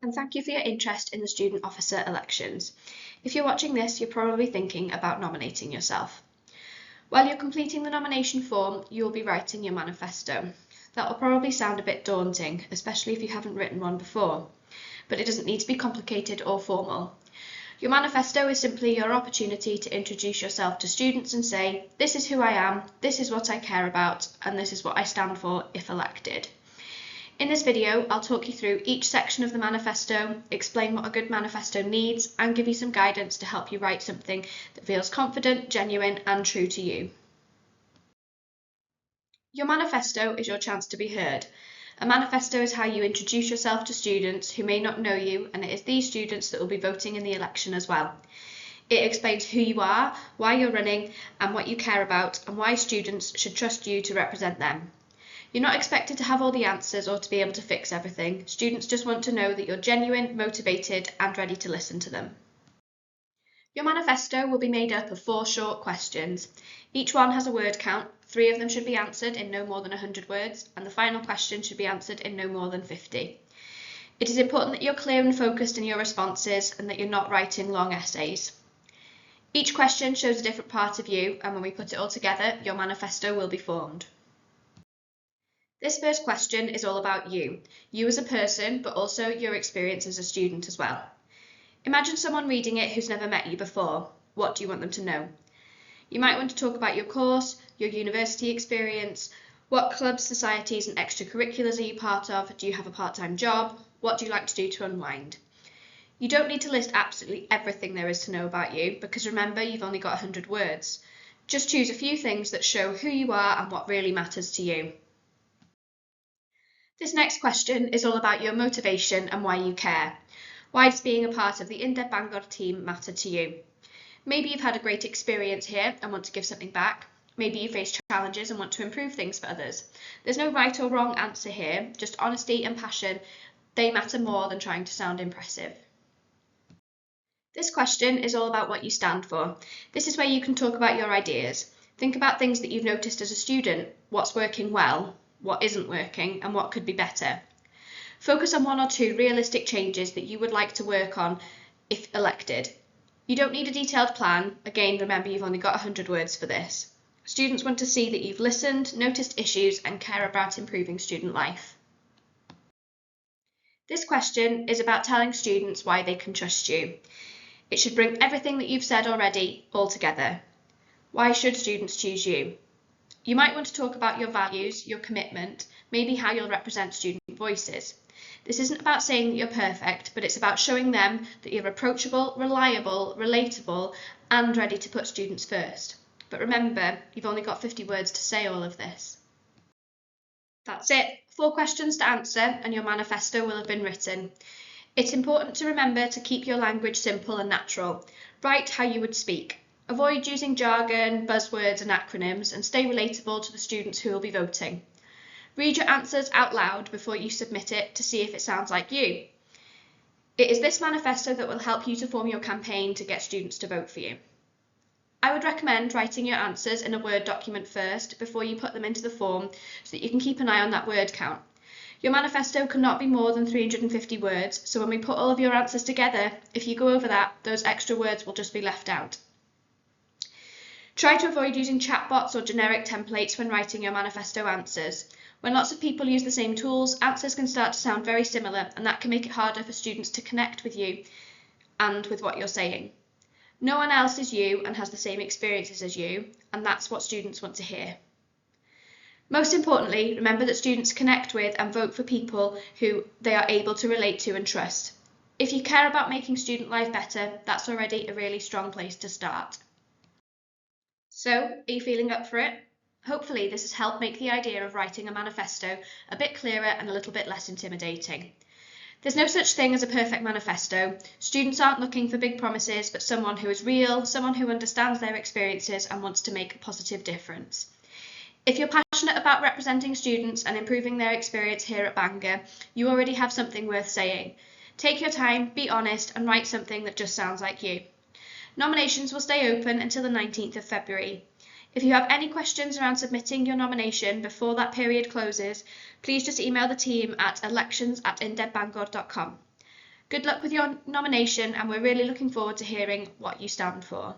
and thank you for your interest in the student officer elections. If you're watching this, you're probably thinking about nominating yourself. While you're completing the nomination form, you'll be writing your manifesto. That will probably sound a bit daunting, especially if you haven't written one before, but it doesn't need to be complicated or formal. Your manifesto is simply your opportunity to introduce yourself to students and say, this is who I am, this is what I care about, and this is what I stand for if elected. In this video, I'll talk you through each section of the manifesto, explain what a good manifesto needs, and give you some guidance to help you write something that feels confident, genuine, and true to you. Your manifesto is your chance to be heard. A manifesto is how you introduce yourself to students who may not know you, and it is these students that will be voting in the election as well. It explains who you are, why you're running, and what you care about, and why students should trust you to represent them. You're not expected to have all the answers or to be able to fix everything. Students just want to know that you're genuine, motivated, and ready to listen to them. Your manifesto will be made up of 4 short questions. Each one has a word count. 3 of them should be answered in no more than 100 words, and the final question should be answered in no more than 50. It is important that you're clear and focused in your responses and that you're not writing long essays. Each question shows a different part of you, and when we put it all together, your manifesto will be formed. This first question is all about you as a person, but also your experience as a student as well. Imagine someone reading it who's never met you before. What do you want them to know? You might want to talk about your course, your university experience, what clubs, societies and extracurriculars are you part of? Do you have a part-time job? What do you like to do to unwind? You don't need to list absolutely everything there is to know about you, because remember, you've only got 100 words. Just choose a few things that show who you are and what really matters to you. This next question is all about your motivation and why you care. Why does being a part of the INDEB Bangor team matter to you? Maybe you've had a great experience here and want to give something back. Maybe you face challenges and want to improve things for others. There's no right or wrong answer here, just honesty and passion. They matter more than trying to sound impressive. This question is all about what you stand for. This is where you can talk about your ideas. Think about things that you've noticed as a student, what's working well, what isn't working, and what could be better. Focus on 1 or 2 realistic changes that you would like to work on if elected. You don't need a detailed plan. Again, remember, you've only got 100 words for this. Students want to see that you've listened, noticed issues, and care about improving student life. This question is about telling students why they can trust you. It should bring everything that you've said already all together. Why should students choose you? You might want to talk about your values, your commitment, maybe how you'll represent student voices. This isn't about saying that you're perfect, but it's about showing them that you're approachable, reliable, relatable, and ready to put students first. But remember, you've only got 50 words to say all of this. That's it. 4 questions to answer and your manifesto will have been written. It's important to remember to keep your language simple and natural. Write how you would speak. Avoid using jargon, buzzwords and acronyms, and stay relatable to the students who will be voting. Read your answers out loud before you submit it to see if it sounds like you. It is this manifesto that will help you to form your campaign to get students to vote for you. I would recommend writing your answers in a Word document first before you put them into the form so that you can keep an eye on that word count. Your manifesto cannot be more than 350 words, so when we put all of your answers together, if you go over that, those extra words will just be left out. Try to avoid using chatbots or generic templates when writing your manifesto answers. When lots of people use the same tools, answers can start to sound very similar, and that can make it harder for students to connect with you and with what you're saying. No one else is you and has the same experiences as you, and that's what students want to hear. Most importantly, remember that students connect with and vote for people who they are able to relate to and trust. If you care about making student life better, that's already a really strong place to start. So, are you feeling up for it? Hopefully this has helped make the idea of writing a manifesto a bit clearer and a little bit less intimidating. There's no such thing as a perfect manifesto. Students aren't looking for big promises, but someone who is real, someone who understands their experiences and wants to make a positive difference. If you're passionate about representing students and improving their experience here at Bangor, you already have something worth saying. Take your time, be honest, and write something that just sounds like you. Nominations will stay open until the 19th of February. If you have any questions around submitting your nomination before that period closes, please just email the team at elections@indebbangor.com. Good luck with your nomination, and we're really looking forward to hearing what you stand for.